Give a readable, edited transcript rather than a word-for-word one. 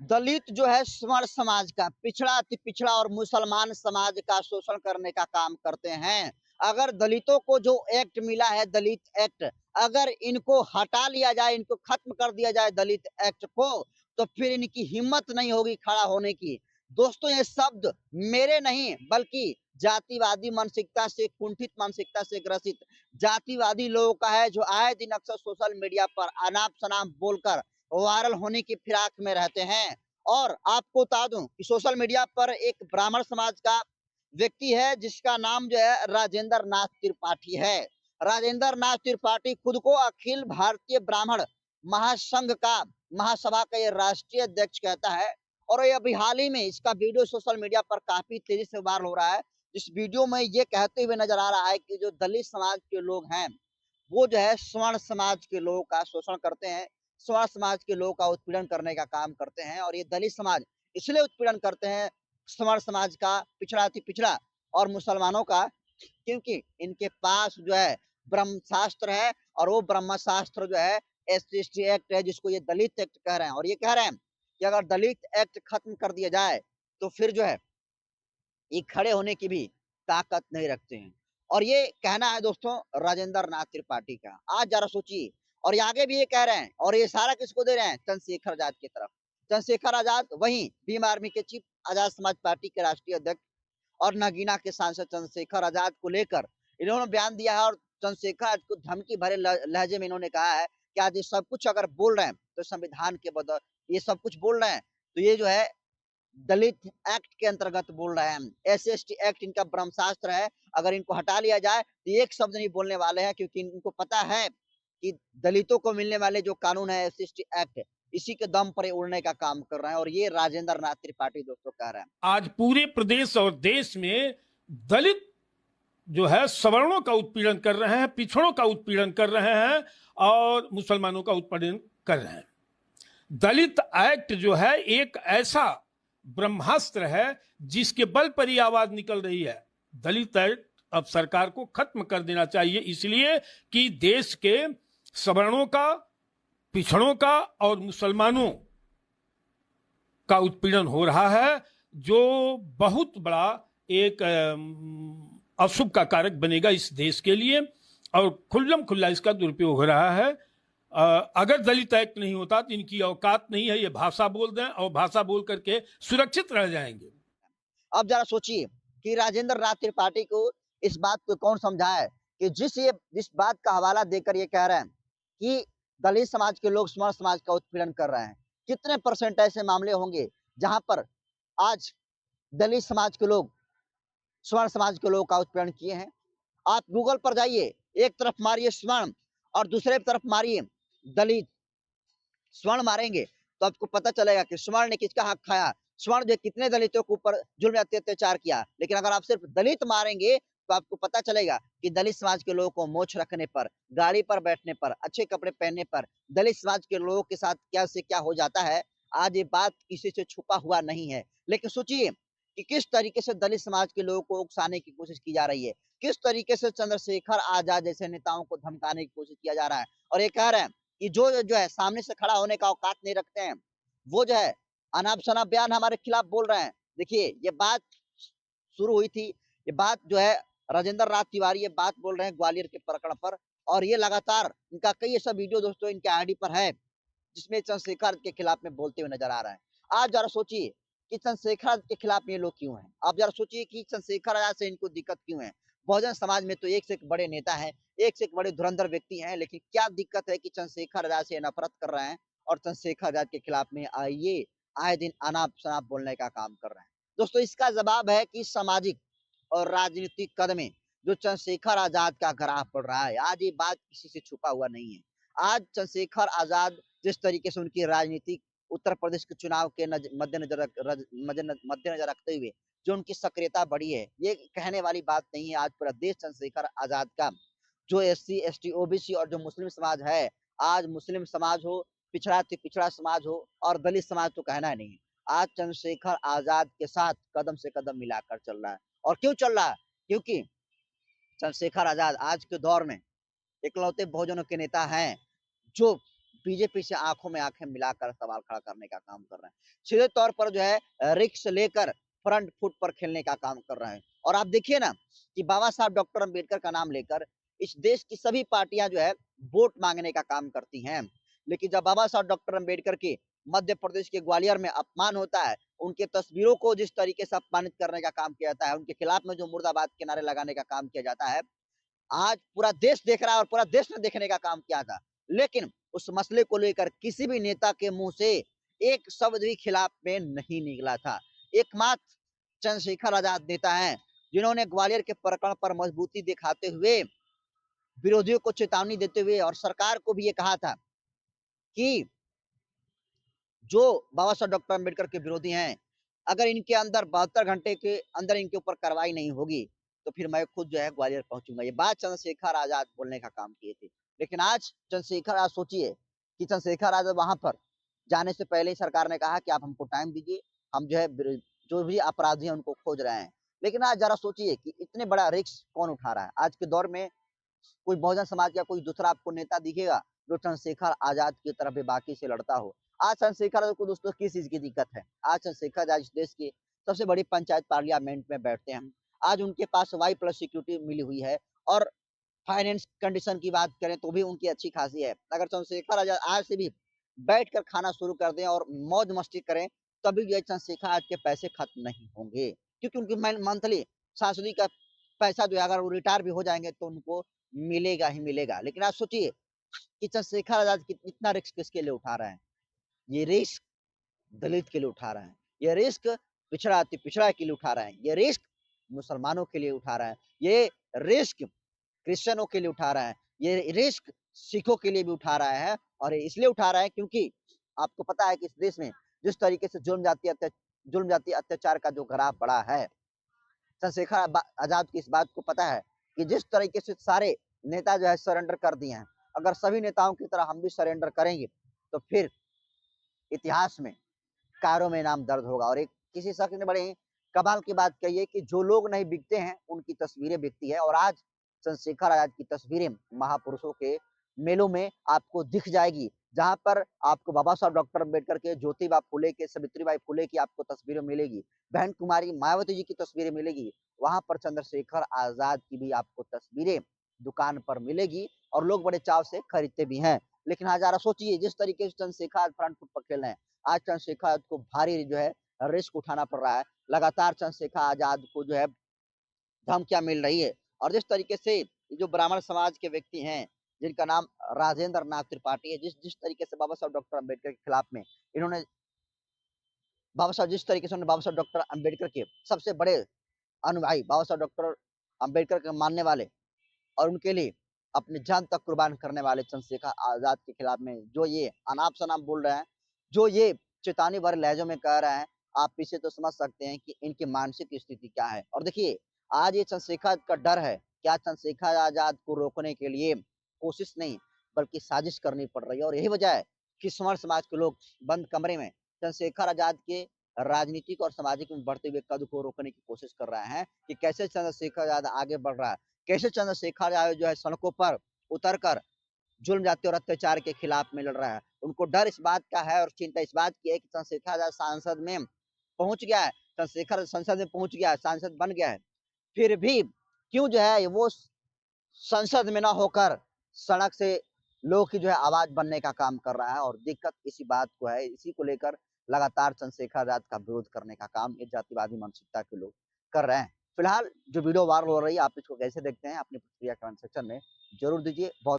दलित जो है स्वर्ण समाज का पिछड़ा अति पिछड़ा और मुसलमान समाज का शोषण करने का काम करते हैं। अगर दलितों को जो एक्ट मिला है दलित एक्ट, अगर इनको हटा लिया जाए, इनको खत्म कर दिया जाए दलित एक्ट को, तो फिर इनकी हिम्मत नहीं होगी खड़ा होने की। दोस्तों ये शब्द मेरे नहीं बल्कि जातिवादी मानसिकता से कुंठित मानसिकता से ग्रसित जातिवादी लोगों का है, जो आए दिन अक्सर सोशल मीडिया पर अनाप शनाप बोलकर वायरल होने की फिराक में रहते हैं। और आपको बता दूं कि सोशल मीडिया पर एक ब्राह्मण समाज का व्यक्ति है जिसका नाम जो है राजेंद्र नाथ त्रिपाठी है। राजेंद्र नाथ त्रिपाठी खुद को अखिल भारतीय ब्राह्मण महासंघ का महासभा का ये राष्ट्रीय अध्यक्ष कहता है। और ये अभी हाल ही में इसका वीडियो सोशल मीडिया पर काफी तेजी से वायरल हो रहा है। इस वीडियो में ये कहते हुए नजर आ रहा है कि जो दलित समाज के लोग हैं वो जो है स्वर्ण समाज के लोगों का शोषण करते हैं, स्वर्ण समाज के लोगों का उत्पीड़न करने का काम करते हैं। और ये दलित समाज इसलिए उत्पीड़न करते हैं स्वर्ण समाज का, पिछड़ा अति पिछड़ा और मुसलमानों का, क्योंकि इनके पास जो है ब्रह्म शास्त्र है। और वो ब्रह्म शास्त्र जो है SC/ST एक्ट है, जिसको ये दलित एक्ट कह रहे हैं। और ये कह रहे हैं कि अगर दलित एक्ट खत्म कर दिया जाए तो फिर जो है ये खड़े होने की भी ताकत नहीं रखते हैं। और ये कहना है दोस्तों राजेंद्र नाथ त्रिपाठी का। आज जरा सोचिए। और ये आगे भी ये कह रहे हैं, और ये सारा किसको दे रहे हैं? चंद्रशेखर आजाद की तरफ। चंद्रशेखर आजाद वही भीम आर्मी के चीफ, आजाद समाज पार्टी के राष्ट्रीय अध्यक्ष और नगीना के सांसद चंद्रशेखर आजाद को लेकर इन्होंने बयान दिया है। और चंद्रशेखर आजाद को धमकी भरे लहजे में इन्होंने कहा है कि आज ये सब कुछ अगर बोल रहे हैं तो संविधान के बदौलत ये सब कुछ बोल रहे हैं, तो ये जो है दलित एक्ट के अंतर्गत बोल रहे हैं। SC/ST एक्ट इनका ब्रह्मशास्त्र है। अगर इनको हटा लिया जाए तो एक शब्द नहीं बोलने वाले हैं, क्योंकि इनको पता है कि दलितों को मिलने वाले जो कानून है SC/ST एक्ट, इसी के दम पर उड़ने का काम कर रहे हैं। और ये राजेंद्र नाथ त्रिपाठी दोस्तों कह रहे हैं। आज पूरे प्रदेश और देश में दलित जो है सवर्णों का उत्पीड़न कर रहे हैं, पिछड़ों का उत्पीड़न कर रहे हैं और मुसलमानों का उत्पीड़न कर रहे हैं। दलित एक्ट जो है एक ऐसा ब्रह्मास्त्र है जिसके बल पर ही आवाज निकल रही है। दलित एक्ट अब सरकार को खत्म कर देना चाहिए, इसलिए कि देश के सवर्णों का, पिछड़ों का और मुसलमानों का उत्पीड़न हो रहा है, जो बहुत बड़ा एक अशुभ का कारक बनेगा इस देश के लिए और खुल्लम खुल्ला इसका दुरुपयोग हो रहा है। अगर दलित एक्ट नहीं होता तो इनकी औकात नहीं है ये भाषा बोल दें और भाषा बोल करके सुरक्षित रह जाएंगे। अब जरा सोचिए कि राजेंद्र नाथ त्रिपाठी को इस बात को कौन समझाए कि जिस बात का हवाला देकर ये कह रहे हैं कि दलित समाज के लोग स्वर्ण समाज का उत्पीड़न कर रहे हैं। कितने परसेंट ऐसे मामले होंगे जहां पर आज दलित समाज के लोग स्वर्ण समाज के लोगों का उत्पीड़न किए हैं? आप गूगल पर जाइए, एक तरफ मारिए स्वर्ण और दूसरे तरफ मारिए दलित, स्वर्ण मारेंगे तो आपको पता चलेगा कि स्वर्ण ने किसका हक खाया, स्वर्ण जो कितने दलितों के ऊपर जुल्म अत्याचार किया। लेकिन अगर आप सिर्फ दलित मारेंगे तो आपको पता चलेगा कि दलित समाज के लोगों को मोछ रखने पर, गाड़ी पर बैठने पर, अच्छे कपड़े पहनने पर दलित समाज के लोगों के साथ क्या से क्या हो जाता है। आज ये बात किसी से छुपा हुआ नहीं है। लेकिन सोचिए कि किस तरीके से दलित समाज के लोगों को उकसाने की कोशिश की जा रही है, किस तरीके से चंद्रशेखर आजाद जैसे नेताओं को धमकाने की कोशिश किया जा रहा है। और ये कह रहे हैं कि जो है सामने से खड़ा होने का औकात नहीं रखते हैं, वो जो है अनाप शनाप बयान हमारे खिलाफ बोल रहे हैं। देखिए ये बात शुरू हुई थी, ये बात जो है राजेंद्र नाथ तिवारी ये बात बोल रहे हैं ग्वालियर के प्रकरण पर। और ये लगातार इनका कई ऐसा वीडियो दोस्तों इनके आईडी पर है जिसमें चंद्रशेखर के खिलाफ में बोलते हुए नजर आ रहा है। आप जरा सोचिए कि चंद्रशेखर के खिलाफ ये लोग क्यों हैं? आप जरा सोचिए कि चंद्रशेखर आजाद से इनको दिक्कत क्यों है? बहुजन समाज में तो एक से एक बड़े नेता हैं, एक से एक बड़े धुरंधर व्यक्ति हैं, लेकिन क्या दिक्कत है कि चंद्रशेखर आजाद से नफरत कर रहे हैं और चंद्रशेखर आजाद के खिलाफ में ये आए दिन अनाप शनाप बोलने का काम कर रहे हैं। दोस्तों इसका जवाब है कि सामाजिक और राजनीतिक कदमें जो चंद्रशेखर आजाद का ग्राफ बढ़ रहा है। आज ये बात किसी से छुपा हुआ नहीं है। आज चंद्रशेखर आजाद जिस तरीके से उनकी राजनीतिक उत्तर प्रदेश के चुनाव के मद्देनजर रखते हुए जो उनकी सक्रियता बढ़ी है, ये कहने वाली बात नहीं है। आज पूरा देश चंद्रशेखर आजाद का, जो SC/ST OBC और जो मुस्लिम समाज है, आज मुस्लिम समाज हो, पिछड़ा से पिछड़ा समाज हो और दलित समाज तो कहना ही नहीं है, आज चंद्रशेखर आजाद के साथ कदम से कदम मिलाकर चल रहा है। और क्यों चल रहा है? क्योंकि चंद्रशेखर आजाद आज के दौर में इकलौते बहुजनों के नेता हैं जो बीजेपी से आंखों में आंखें मिलाकर सवाल खड़ा करने का काम कर रहे हैं। सीधे तौर पर जो है रिक्स लेकर फ्रंट फुट पर खेलने का काम कर रहे हैं। और आप देखिए ना कि बाबा साहब डॉक्टर अंबेडकर का नाम लेकर इस देश की सभी पार्टियां जो है वोट मांगने का काम करती हैं। लेकिन जब बाबा साहब डॉक्टर अंबेडकर के मध्य प्रदेश के ग्वालियर में अपमान होता है, उनके तस्वीरों को जिस तरीके से अपमानित करने का काम किया जाता है, उनके खिलाफ में जो मुर्दाबाद के नारे लगाने का काम किया जाता है, आज पूरा देश देख रहा है और पूरा देश ने देखने का काम किया था। लेकिन उस मसले को लेकर किसी भी नेता के मुंह से एक शब्द भी खिलाफ में नहीं निकला था। एकमात्र चंद्रशेखर आजाद नेता हैं जिन्होंने ग्वालियर के प्रकरण पर मजबूती दिखाते हुए विरोधियों को चेतावनी देते हुए और सरकार को भी ये कहा था कि जो बाबा साहब डॉक्टर अंबेडकर के विरोधी हैं, अगर इनके अंदर 72 घंटे के अंदर इनके ऊपर कार्रवाई नहीं होगी, तो फिर मैं खुद जो है ग्वालियर पहुंचूंगा। ये बात चंद्रशेखर आजाद बोलने का काम किए थे। लेकिन आज चंद्रशेखर आजाद सोचिए कि चंद्रशेखर आजाद वहां पर जाने से पहले ही सरकार ने कहा कि आप हमको टाइम दीजिए, हम जो है जो भी अपराधी हैं उनको खोज रहे हैं। लेकिन आज जरा सोचिए कि इतने बड़ा रिस्क कौन उठा रहा है। आज के दौर में कोई बहुजन समाज का कोई दूसरा आपको नेता दिखेगा जो चंद्रशेखर आजाद की तरफ बेबाकी से लड़ता हो। आज चंद्रशेखर आजाद को दोस्तों किस चीज की दिक्कत है? आज चंद्रशेखर आजाद इस देश की सबसे बड़ी पंचायत पार्लियामेंट में बैठते हैं। आज उनके पास वाई प्लस सिक्योरिटी मिली हुई है और फाइनेंस कंडीशन की बात करें तो भी उनकी अच्छी खासी है। अगर चंद्रशेखर आजाद आज से भी बैठ कर खाना शुरू कर दें और मौज मस्ती करें, तभी जो है चंद्रशेखर आजाद के पैसे खत्म नहीं होंगे, क्योंकि उनकी मंथली सांसदी का पैसा जो है अगर वो रिटायर भी हो जाएंगे तो उनको मिलेगा ही मिलेगा। लेकिन आप सोचिए कि चंद्रशेखर आजाद इतना रिस्क किसके लिए उठा रहे हैं? ये रिस्क दलित के लिए उठा रहे हैं, ये रिस्क पिछड़ा अति पिछड़ा के लिए उठा रहे हैं, ये रिस्क मुसलमानों के लिए उठा रहे हैं, ये रिस्क क्रिश्चियनों के लिए उठा रहा है, ये रिस्क सिखों के लिए भी उठा रहा है। और इसलिए उठा रहा है क्योंकि आपको पता है कि इस देश में जिस तरीके से जुल्म जाति अत्याचार का जो ग्राफ बढ़ा है, चंद्रशेखर आजाद की इस बात को पता है कि जिस तरीके से सारे नेता जो है सरेंडर कर दिए हैं, अगर सभी नेताओं की तरह हम भी सरेंडर करेंगे तो फिर इतिहास में कायरों में नाम दर्ज होगा। और एक किसी शख्स ने बड़े ही कमाल की बात कही है कि जो लोग नहीं बिकते हैं उनकी तस्वीरें बिकती है। और आज चंद्रशेखर आजाद की तस्वीरें महापुरुषों के मेलों में आपको दिख जाएगी, जहां पर आपको बाबा साहब डॉक्टर अंबेडकर के, ज्योतिबा फुले के, सावित्रीबाई फुले की आपको तस्वीरें मिलेगी, बहन कुमारी मायावती जी की तस्वीरें मिलेगी। वहां पर चंद्रशेखर आजाद की भी आपको तस्वीरें दुकान पर मिलेगी और लोग बड़े चाव से खरीदते भी हैं। लेकिन हाँ जरा सोचिए, जिस तरीके से चंद्रशेखर फ्रंट फुट पर खेल रहे हैं, आज चंद्रशेखर आजाद को भारी जो है रिस्क उठाना पड़ रहा है। लगातार चंद्रशेखर आजाद को जो है धमकियां मिल रही है। और जिस तरीके से जो ब्राह्मण समाज के व्यक्ति हैं जिनका नाम राजेंद्र नाथ त्रिपाठी है, जिस तरीके से बाबा साहब डॉक्टर अंबेडकर के खिलाफ में इन्होंने जिस तरीके से उन्होंने बाबा साहब डॉक्टर अंबेडकर के सबसे बड़े अनुयायी, बाबा साहब डॉक्टर अंबेडकर के मानने वाले और उनके लिए अपनी जान तक कुर्बान करने वाले चंद्रशेखर आजाद के खिलाफ में जो ये अनाप शनाप बोल रहे हैं, जो ये चेतावनी भरे लहजों में कह रहे हैं, आप इसे तो समझ सकते हैं कि इनकी मानसिक स्थिति क्या है। और देखिए आज ये चंद्रशेखर का डर है, क्या चंद्रशेखर आजाद को रोकने के लिए कोशिश नहीं बल्कि साजिश करनी पड़ रही है। और यही वजह है कि समर समाज के लोग बंद कमरे में चंद्रशेखर आजाद के राजनीतिक और सामाजिक में बढ़ते हुए कद को रोकने की कोशिश कर रहे हैं कि कैसे चंद्रशेखर आजाद आगे बढ़ रहा है, कैसे चंद्रशेखर आजाद जो है सड़कों पर उतरकर जुल्म जाति और अत्याचार के खिलाफ में लड़ रहा है। उनको डर इस बात का है और चिंता इस बात की है कि चंद्रशेखर आजाद सांसद में पहुंच गया है, चंद्रशेखर संसद में पहुंच गया है, सांसद बन गया है, फिर भी क्यों जो है वो संसद में ना होकर सड़क से लोग की जो है आवाज बनने का काम कर रहा है। और दिक्कत इसी बात को है, इसी को लेकर लगातार चंद्रशेखर आजाद का विरोध करने का काम ये जातिवादी मानसिकता के लोग कर रहे हैं। फिलहाल जो वीडियो वायरल हो रही है, आप इसको कैसे देखते हैं? अपनी प्रतिक्रिया कमेंट सेक्शन में जरूर दीजिए। बहुत